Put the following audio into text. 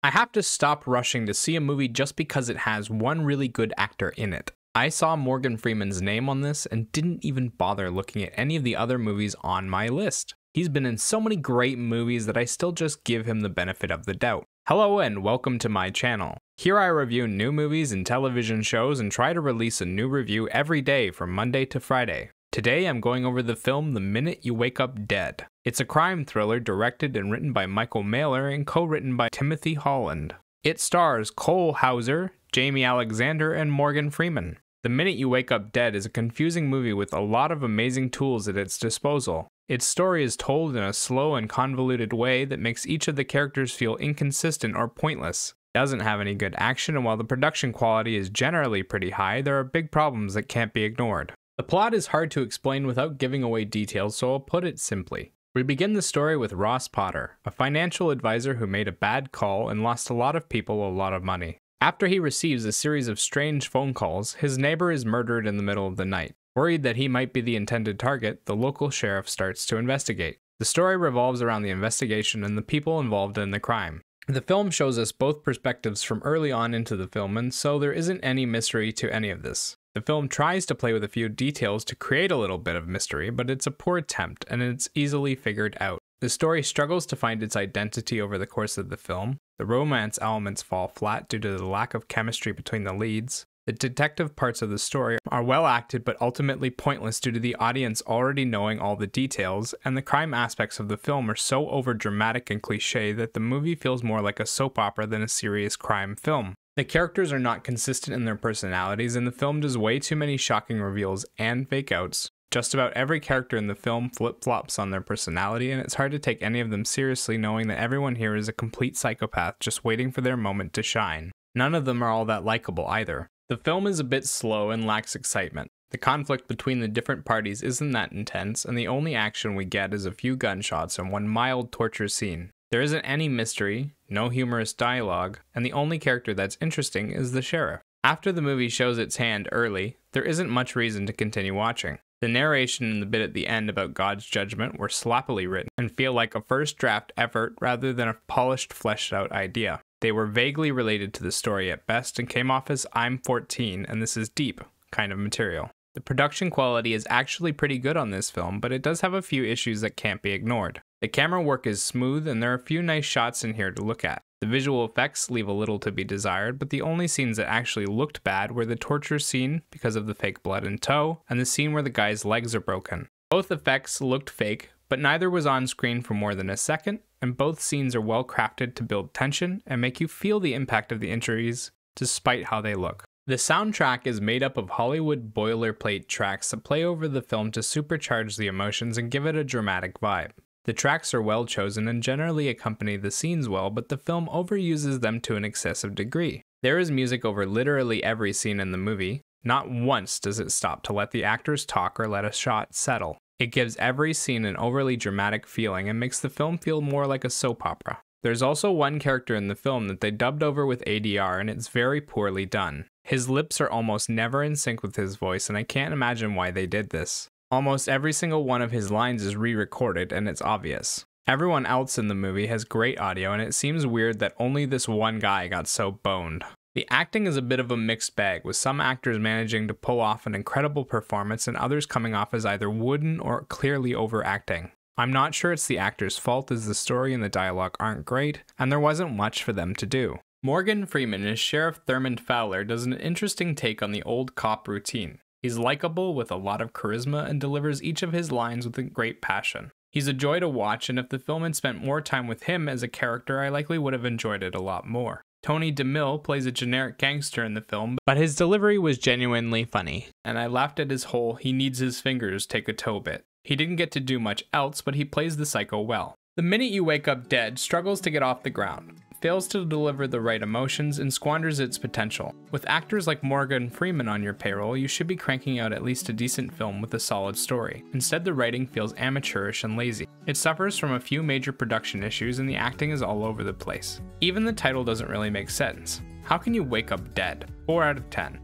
I have to stop rushing to see a movie just because it has one really good actor in it. I saw Morgan Freeman's name on this and didn't even bother looking at any of the other movies on my list. He's been in so many great movies that I still just give him the benefit of the doubt. Hello and welcome to my channel. Here I review new movies and television shows and try to release a new review every day from Monday to Friday. Today I'm going over the film The Minute You Wake Up Dead. It's a crime thriller directed and written by Michael Mailer and co-written by Timothy Holland. It stars Cole Hauser, Jamie Alexander, and Morgan Freeman. The Minute You Wake Up Dead is a confusing movie with a lot of amazing tools at its disposal. Its story is told in a slow and convoluted way that makes each of the characters feel inconsistent or pointless. It doesn't have any good action, and while the production quality is generally pretty high, there are big problems that can't be ignored. The plot is hard to explain without giving away details, so I'll put it simply. We begin the story with Ross Potter, a financial advisor who made a bad call and lost a lot of people a lot of money. After he receives a series of strange phone calls, his neighbor is murdered in the middle of the night. Worried that he might be the intended target, the local sheriff starts to investigate. The story revolves around the investigation and the people involved in the crime. The film shows us both perspectives from early on into the film, and so there isn't any mystery to any of this. The film tries to play with a few details to create a little bit of mystery, but it's a poor attempt, and it's easily figured out. The story struggles to find its identity over the course of the film. The romance elements fall flat due to the lack of chemistry between the leads. The detective parts of the story are well acted but ultimately pointless due to the audience already knowing all the details, and the crime aspects of the film are so overdramatic and cliché that the movie feels more like a soap opera than a serious crime film. The characters are not consistent in their personalities, and the film does way too many shocking reveals and fake-outs. Just about every character in the film flip-flops on their personality, and it's hard to take any of them seriously knowing that everyone here is a complete psychopath just waiting for their moment to shine. None of them are all that likable either. The film is a bit slow and lacks excitement. The conflict between the different parties isn't that intense, and the only action we get is a few gunshots and one mild torture scene. There isn't any mystery, no humorous dialogue, and the only character that's interesting is the sheriff. After the movie shows its hand early, there isn't much reason to continue watching. The narration and the bit at the end about God's judgment were sloppily written and feel like a first draft effort rather than a polished, fleshed out idea. They were vaguely related to the story at best and came off as I'm 14 and this is deep kind of material. The production quality is actually pretty good on this film, but it does have a few issues that can't be ignored. The camera work is smooth and there are a few nice shots in here to look at. The visual effects leave a little to be desired, but the only scenes that actually looked bad were the torture scene because of the fake blood and toe, and the scene where the guy's legs are broken. Both effects looked fake, but neither was on screen for more than a second, and both scenes are well crafted to build tension and make you feel the impact of the injuries despite how they look. The soundtrack is made up of Hollywood boilerplate tracks that play over the film to supercharge the emotions and give it a dramatic vibe. The tracks are well chosen and generally accompany the scenes well, but the film overuses them to an excessive degree. There is music over literally every scene in the movie. Not once does it stop to let the actors talk or let a shot settle. It gives every scene an overly dramatic feeling and makes the film feel more like a soap opera. There's also one character in the film that they dubbed over with ADR, and it's very poorly done. His lips are almost never in sync with his voice, and I can't imagine why they did this. Almost every single one of his lines is re-recorded, and it's obvious. Everyone else in the movie has great audio, and it seems weird that only this one guy got so boned. The acting is a bit of a mixed bag, with some actors managing to pull off an incredible performance and others coming off as either wooden or clearly overacting. I'm not sure it's the actor's fault as the story and the dialogue aren't great, and there wasn't much for them to do. Morgan Freeman as Sheriff Thurmond Fowler does an interesting take on the old cop routine. He's likable with a lot of charisma and delivers each of his lines with a great passion. He's a joy to watch, and if the film had spent more time with him as a character, I likely would have enjoyed it a lot more. Tony DeMille plays a generic gangster in the film, but his delivery was genuinely funny, and I laughed at his whole "he needs his fingers, take a toe" bit. He didn't get to do much else, but he plays the psycho well. The Minute You Wake Up Dead struggles to get off the ground, fails to deliver the right emotions, and squanders its potential. With actors like Morgan Freeman on your payroll, you should be cranking out at least a decent film with a solid story. Instead, the writing feels amateurish and lazy. It suffers from a few major production issues, and the acting is all over the place. Even the title doesn't really make sense. How can you wake up dead? 4 out of 10.